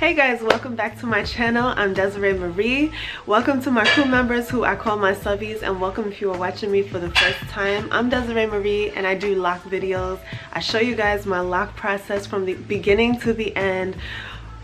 Hey guys, welcome back to my channel. I'm Desiree Marie. Welcome to my crew members who I call my subbies, and welcome if you are watching me for the first time. I'm Desiree Marie and I do lock videos. I show you guys my lock process from the beginning to the end.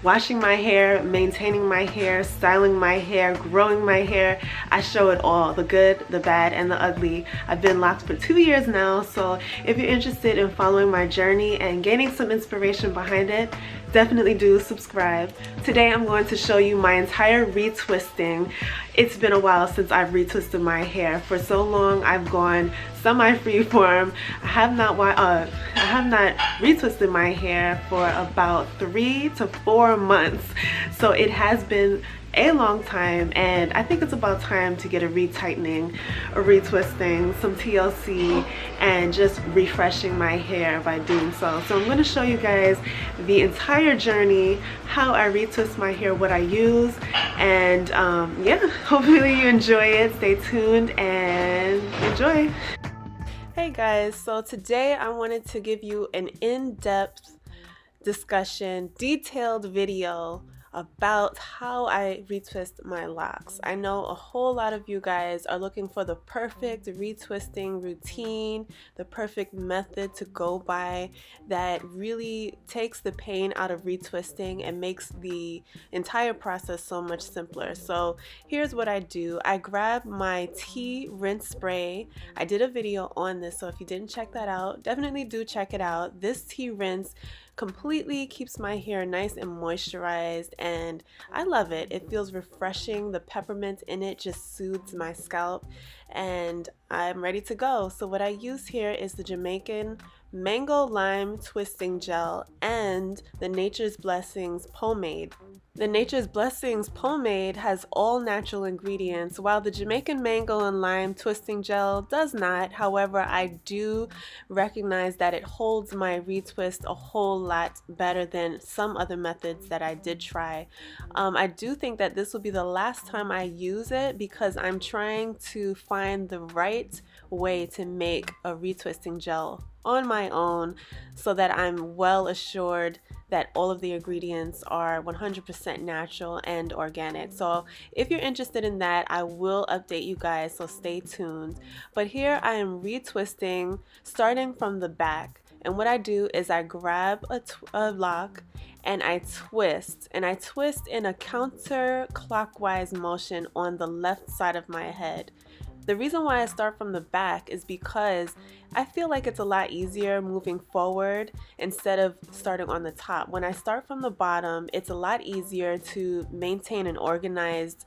Washing my hair, maintaining my hair, styling my hair, growing my hair. I show it all, the good, the bad, and the ugly. I've been locked for 2 years now, so if you're interested in following my journey and gaining some inspiration behind it, definitely do subscribe. Today I'm going to show you my entire retwisting. It's been a while since I've retwisted my hair. For so long I've gone semi-freeform. I have not retwisted my hair for about 3 to 4 months. So it has been a long time, and I think it's about time to get a retightening, a retwisting, some TLC, and just refreshing my hair by doing so. So I'm going to show you guys the entire journey, how I retwist my hair, what I use, and yeah, hopefully you enjoy it. Stay tuned and enjoy. Hey guys, so today I wanted to give you an in-depth discussion, detailed video about how I retwist my locks. I know a whole lot of you guys are looking for the perfect retwisting routine, the perfect method to go by that really takes the pain out of retwisting and makes the entire process so much simpler. So here's what I do. I grab my tea rinse spray. I did a video on this, so if you didn't check that out, definitely do check it out. This tea rinse completely keeps my hair nice and moisturized, and I love it. It feels refreshing. The peppermint in it just soothes my scalp, and I'm ready to go. So what I use here is the Jamaican Mango Lime Twisting Gel and the Nature's Blessings Pomade. The Nature's Blessings Pomade has all natural ingredients, while the Jamaican Mango and Lime Twisting Gel does not. However, I do recognize that it holds my retwist a whole lot better than some other methods that I did try. I do think that this will be the last time I use it because I'm trying to find the right way to make a retwisting gel on my own so that I'm well assured that all of the ingredients are 100% natural and organic. So if you're interested in that, I will update you guys, so stay tuned. But here I am retwisting starting from the back, and what I do is I grab a lock and I twist in a counterclockwise motion on the left side of my head. The reason why I start from the back is because I feel like it's a lot easier moving forward instead of starting on the top. When I start from the bottom, it's a lot easier to maintain an organized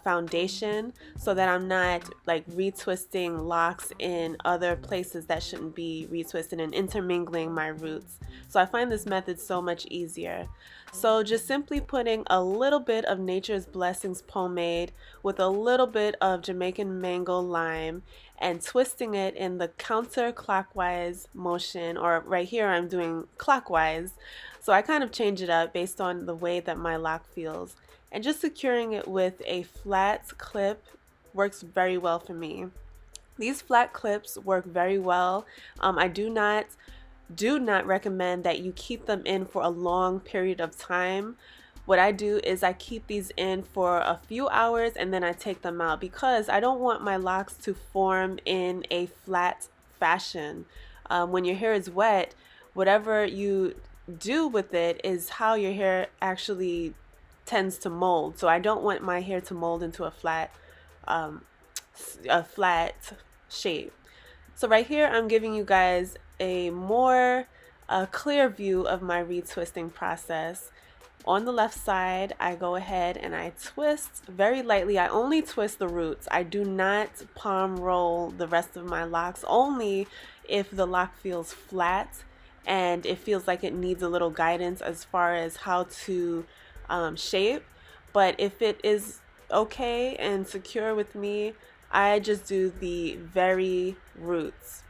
foundation so that I'm not like retwisting locks in other places that shouldn't be retwisted and intermingling my roots. So I find this method so much easier. So just simply putting a little bit of Nature's Blessings pomade with a little bit of Jamaican Mango Lime and twisting it in the counterclockwise motion, or right here I'm doing clockwise. So I kind of change it up based on the way that my lock feels. And just securing it with a flat clip works very well for me. These flat clips work very well. I do not recommend that you keep them in for a long period of time. What I do is I keep these in for a few hours and then I take them out because I don't want my locks to form in a flat fashion. When your hair is wet, whatever you do with it is how your hair actually tends to mold. So I don't want my hair to mold into a flat shape. So right here I'm giving you guys a more clear view of my retwisting process. On the left side, I go ahead and I twist very lightly. I only twist the roots. I do not palm roll the rest of my locks, only if the lock feels flat and it feels like it needs a little guidance as far as how to shape. But if it is okay and secure with me, I just do the very roots.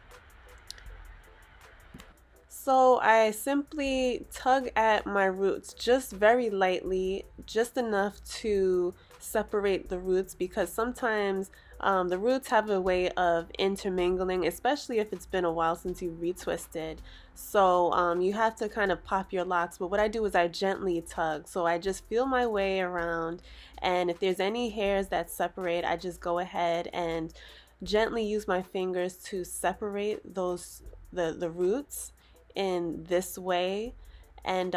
So I simply tug at my roots just very lightly, just enough to separate the roots, because sometimes The roots have a way of intermingling, especially if it's been a while since you retwisted. So you have to kind of pop your locks, but what I do is I gently tug. So I just feel my way around, and if there's any hairs that separate, I just go ahead and gently use my fingers to separate the roots in this way. And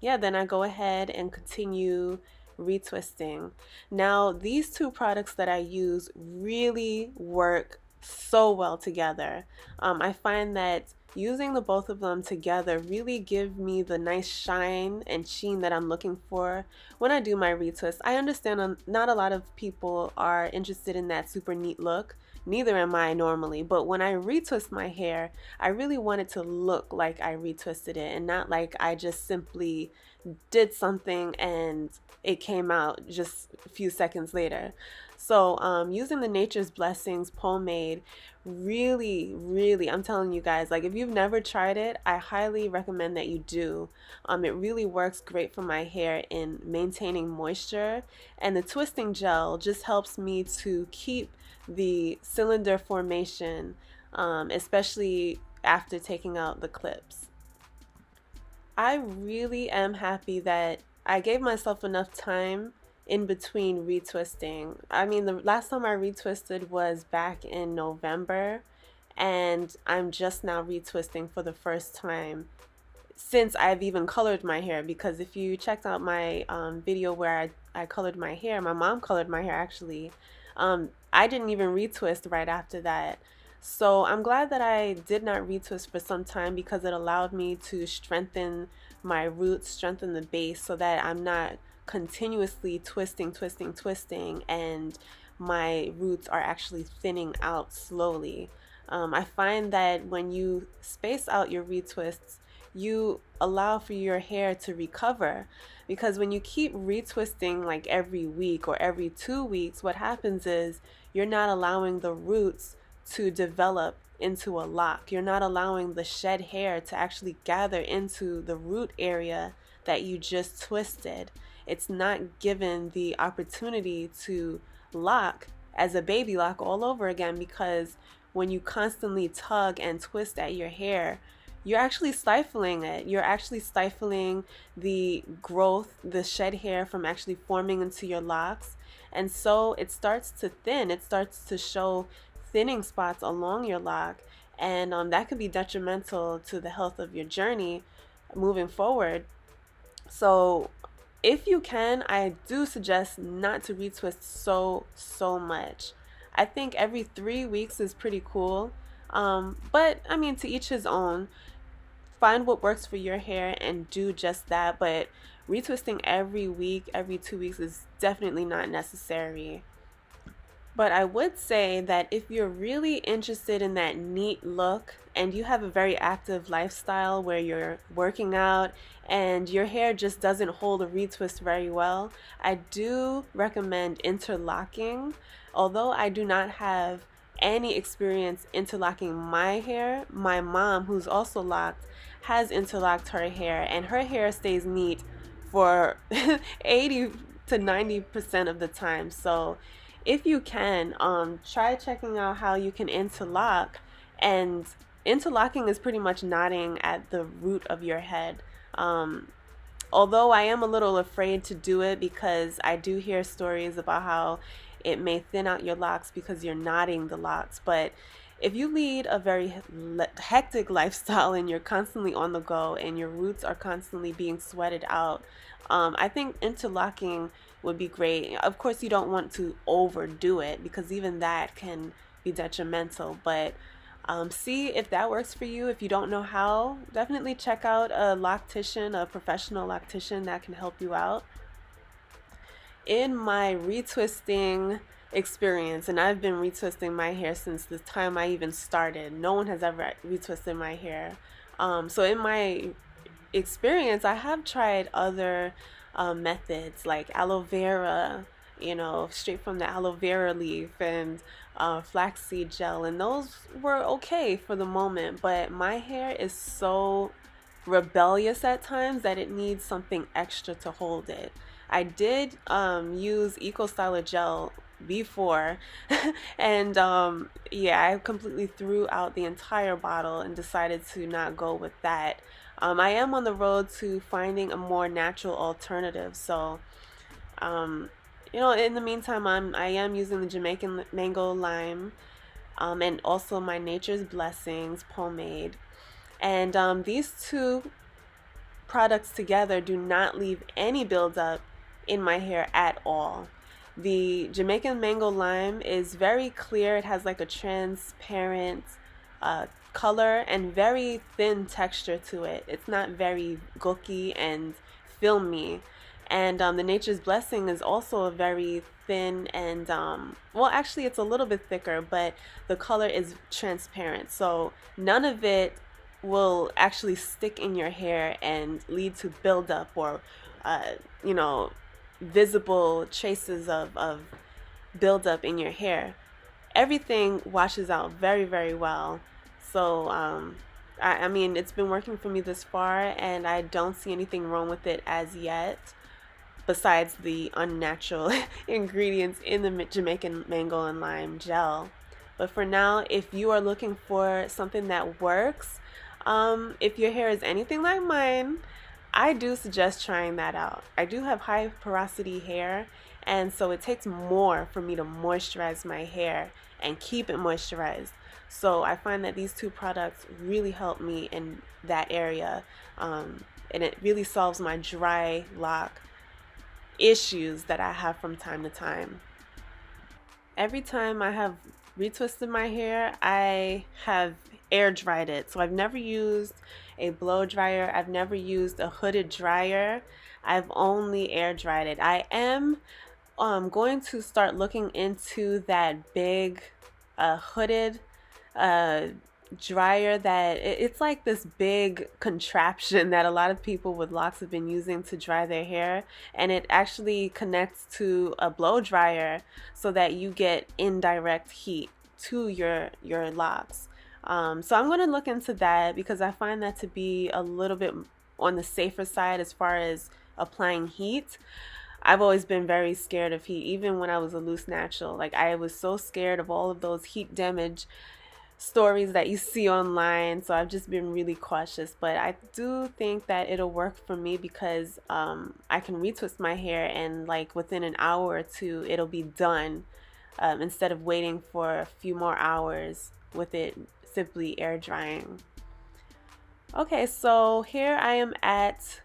yeah, then I go ahead and continue retwisting. Now, these two products that I use really work so well together. I find that using the both of them together really give me the nice shine and sheen that I'm looking for when I do my retwist. I understand not a lot of people are interested in that super neat look. Neither am I normally, but when I retwist my hair, I really want it to look like I retwisted it and not like I just simply did something and it came out just a few seconds later. So using the Nature's Blessings pomade really, I'm telling you guys, like if you've never tried it, I highly recommend that you do. It really works great for my hair in maintaining moisture, and the twisting gel just helps me to keep the cylinder formation, especially after taking out the clips. I really am happy that I gave myself enough time in between retwisting. I mean, the last time I retwisted was back in November, and I'm just now retwisting for the first time since I've even colored my hair, because if you checked out my video where I colored my hair, my mom colored my hair actually, I didn't even retwist right after that. So I'm glad that I did not retwist for some time, because it allowed me to strengthen my roots, strengthen the base, so that I'm not continuously twisting, and my roots are actually thinning out slowly. I find that when you space out your retwists, you allow for your hair to recover, because when you keep retwisting like every week or every 2 weeks, what happens is you're not allowing the roots to develop into a lock. You're not allowing the shed hair to actually gather into the root area that you just twisted. It's not given the opportunity to lock as a baby lock all over again, because when you constantly tug and twist at your hair, you're actually stifling it. You're actually stifling the growth, the shed hair from actually forming into your locks. And so it starts to thin. It starts to show thinning spots along your lock. And that could be detrimental to the health of your journey moving forward. So if you can, I do suggest not to retwist so much. I think every 3 weeks is pretty cool. But I mean, to each his own. Find what works for your hair and do just that, but retwisting every week, every 2 weeks is definitely not necessary. But I would say that if you're really interested in that neat look and you have a very active lifestyle where you're working out and your hair just doesn't hold a retwist very well, I do recommend interlocking. Although I do not have any experience interlocking my hair, my mom, who's also locked, has interlocked her hair, and her hair stays neat for 80 to 90% of the time. So if you can, try checking out how you can interlock. And interlocking is pretty much knotting at the root of your head. Although I am a little afraid to do it, because I do hear stories about how it may thin out your locks because you're knotting the locks. But if you lead a very hectic lifestyle and you're constantly on the go and your roots are constantly being sweated out, I think interlocking would be great. Of course, you don't want to overdo it, because even that can be detrimental. But see if that works for you. If you don't know how, definitely check out a loctician, a professional loctician that can help you out. In my retwisting experience, and I've been retwisting my hair since the time I even started. No one has ever retwisted my hair. So in my experience, I have tried other methods like aloe vera, straight from the aloe vera leaf, and flaxseed gel, and those were okay for the moment. But my hair is so rebellious at times that it needs something extra to hold it. I did use Eco Styler gel before. And yeah, I completely threw out the entire bottle and decided to not go with that. I am on the road to finding a more natural alternative. So um, you know, in the meantime, I am using the Jamaican mango lime, and also my Nature's Blessings pomade. And these two products together do not leave any buildup in my hair at all. The Jamaican mango lime is very clear. It has like a transparent color and very thin texture to it. It's not very gooky and filmy. And the Nature's Blessing is also a very thin and, well, actually, it's a little bit thicker, but the color is transparent. So none of it will actually stick in your hair and lead to buildup or, uh, you know, visible traces of buildup in your hair. Everything washes out very, very well. So, I mean, it's been working for me this far, and I don't see anything wrong with it as yet, besides the unnatural ingredients in the Jamaican mango and lime gel. But for now, if you are looking for something that works, if your hair is anything like mine, I do suggest trying that out. I do have high porosity hair, and so it takes more for me to moisturize my hair and keep it moisturized. So I find that these two products really help me in that area, and it really solves my dry lock issues that I have from time to time. Every time I have retwisted my hair, I have air dried it. So I've never used a blow dryer. I've never used a hooded dryer. I've only air dried it. I am going to start looking into that big hooded dryer that it's like this big contraption that a lot of people with locks have been using to dry their hair, and it actually connects to a blow dryer so that you get indirect heat to your locks. So I'm going to look into that because I find that to be a little bit on the safer side as far as applying heat. I've always been very scared of heat, even when I was a loose natural. Like, I was so scared of all of those heat damage stories that you see online, so I've just been really cautious. But I do think that it'll work for me because I can retwist my hair, and like within an hour or two it'll be done, instead of waiting for a few more hours with it simply air drying. Okay, so here I am at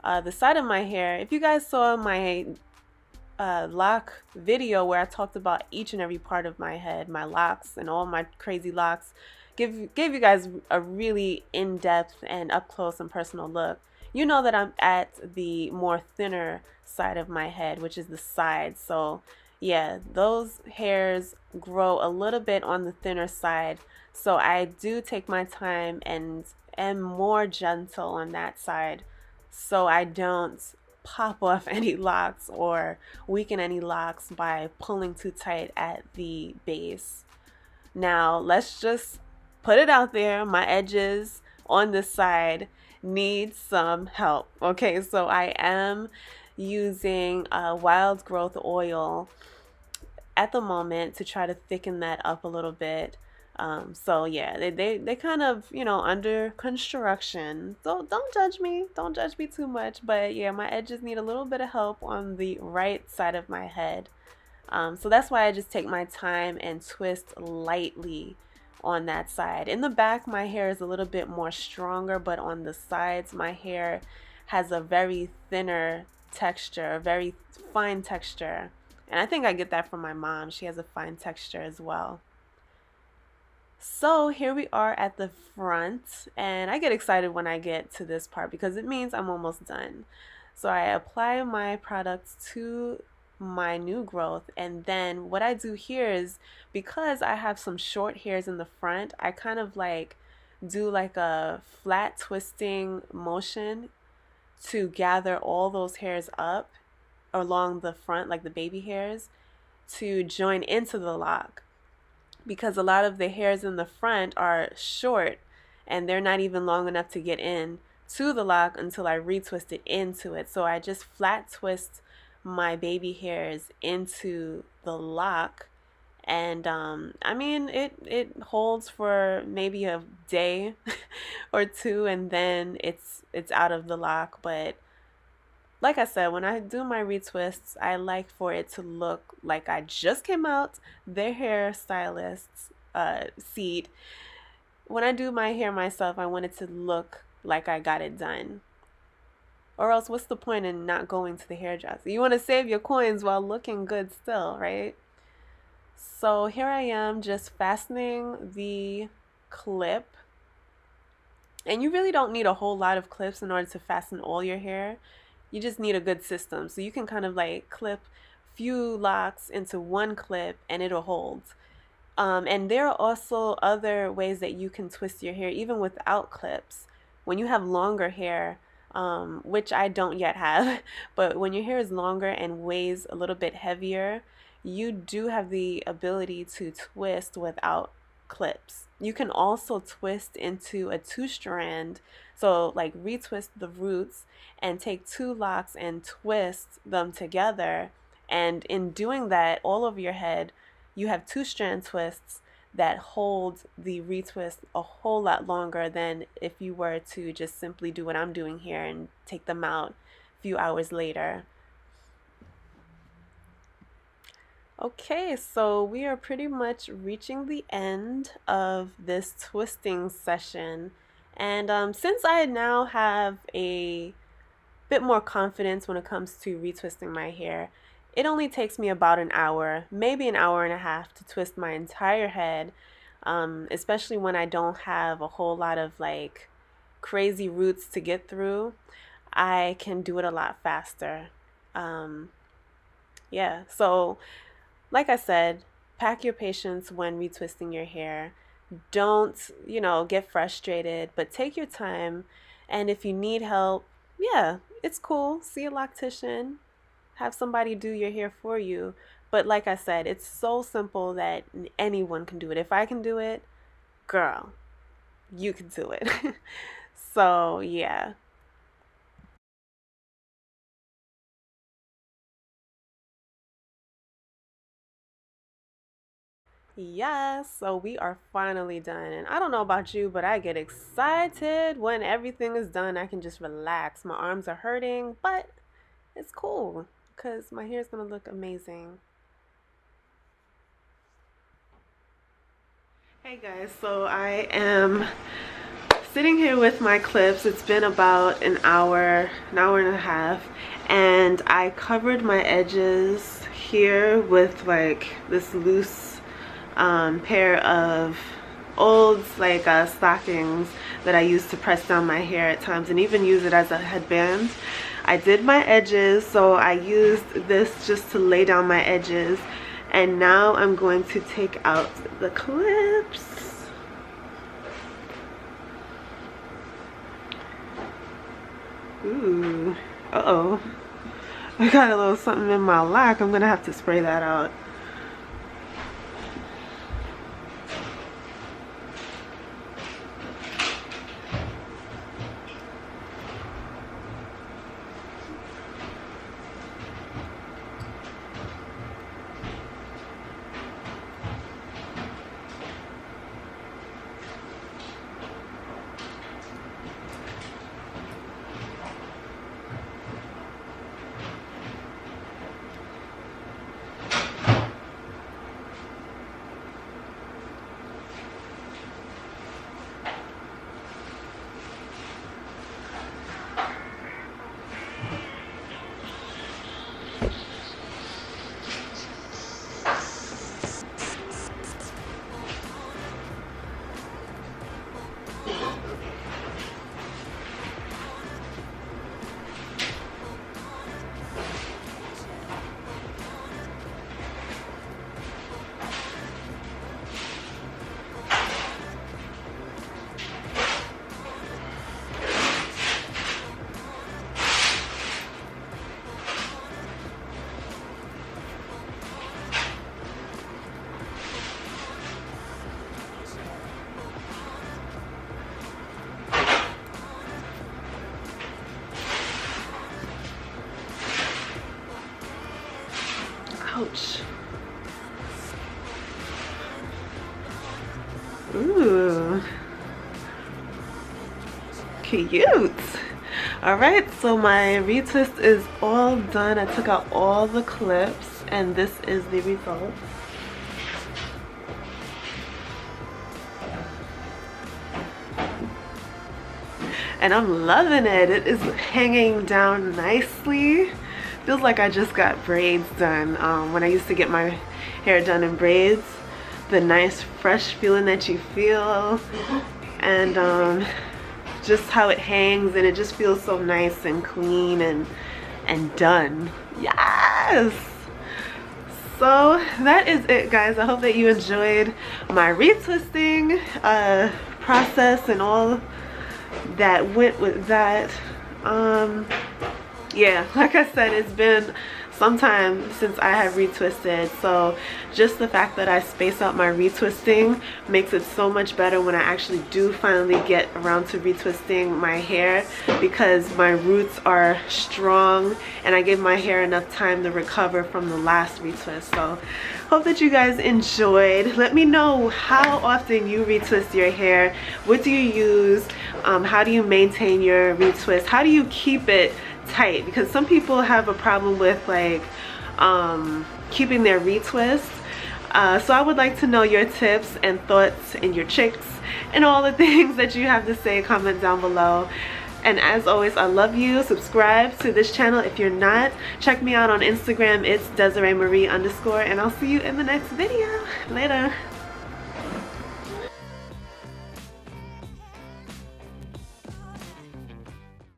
the side of my hair. If you guys saw my lock video where I talked about each and every part of my head, my locks and all my crazy locks, gave you guys a really in-depth and up-close and personal look, you know that I'm at the more thinner side of my head, which is the side. So yeah, those hairs grow a little bit on the thinner side, so I do take my time and am more gentle on that side so I don't pop off any locks or weaken any locks by pulling too tight at the base. Now let's just put it out there, my edges on this side need some help. Okay, so I am using wild growth oil at the moment to try to thicken that up a little bit. So yeah, they kind of, you know, under construction. So don't judge me too much. But yeah, my edges need a little bit of help on the right side of my head. So that's why I just take my time and twist lightly on that side. In the back, my hair is a little bit more stronger, but on the sides, my hair has a very thinner texture, a very fine texture. And I think I get that from my mom. She has a fine texture as well. So here we are at the front, and I get excited when I get to this part because it means I'm almost done. So I apply my products to my new growth, and then what I do here is, because I have some short hairs in the front, I kind of like do like a flat twisting motion to gather all those hairs up along the front, like the baby hairs, to join into the lock, because a lot of the hairs in the front are short and they're not even long enough to get in to the lock until I retwist it into it. So I just flat twist my baby hairs into the lock. And I mean, it holds for maybe a day or two, and then it's out of the lock. But like I said, when I do my retwists, I like for it to look like I just came out their hairstylist's seat. When I do my hair myself, I want it to look like I got it done. Or else, what's the point in not going to the hairdresser? You want to save your coins while looking good still, right? So here I am just fastening the clip. And you really don't need a whole lot of clips in order to fasten all your hair. You just need a good system. So you can kind of like clip few locks into one clip and it'll hold. And there are also other ways that you can twist your hair even without clips. When you have longer hair, which I don't yet have, but when your hair is longer and weighs a little bit heavier, you do have the ability to twist without clips. You can also twist into a 2-strand, so like retwist the roots and take 2 locks and twist them together. And in doing that all over your head, you have 2-strand twists that hold the retwist a whole lot longer than if you were to just simply do what I'm doing here and take them out a few hours later. Okay, so we are pretty much reaching the end of this twisting session. And since I now have a bit more confidence when it comes to retwisting my hair, it only takes me about an hour, maybe an hour and a half to twist my entire head, especially when I don't have a whole lot of like crazy roots to get through. I can do it a lot faster. Yeah, so like I said, pack your patience when retwisting your hair. Don't, get frustrated, but take your time. And if you need help, yeah, it's cool. See a loctician. Have somebody do your hair for you. But like I said, it's so simple that anyone can do it. If I can do it, girl, you can do it. So, yeah. Yes, so we are finally done. And I don't know about you, but I get excited when everything is done. I can just relax. My arms are hurting, but it's cool because my hair is going to look amazing. Hey guys, so I am sitting here with my clips. It's been about an hour and a half, and I covered my edges here with like this loose pair of old stockings that I use to press down my hair at times and even use it as a headband. I did my edges, so I used this just to lay down my edges, and now I'm going to take out the clips. Ooh, uh-oh. I got a little something in my lock. I'm gonna have to spray that out. Ooh, cute. All right, so my retwist is all done. I took out all the clips and this is the result. And I'm loving it. It is hanging down nicely. Feels like I just got braids done. When I used to get my hair done in braids, the nice fresh feeling that you feel, and just how it hangs, and it just feels so nice and clean and done. Yes! So that is it, guys. I hope that you enjoyed my retwisting process and all that went with that. Yeah, like I said, it's been some time since I have retwisted, so just the fact that I space out my retwisting makes it so much better when I actually do finally get around to retwisting my hair, because my roots are strong and I give my hair enough time to recover from the last retwist. So hope that you guys enjoyed. Let me know how often you retwist your hair. What do you use? How do you maintain your retwist? How do you keep it tight? Because some people have a problem with like keeping their retwist. So I would like to know your tips and thoughts and your tricks and all the things that you have to say. Comment down below. And as always, I love you. Subscribe to this channel if you're not. Check me out on Instagram. It's Desiree Marie _, and I'll see you in the next video. Later.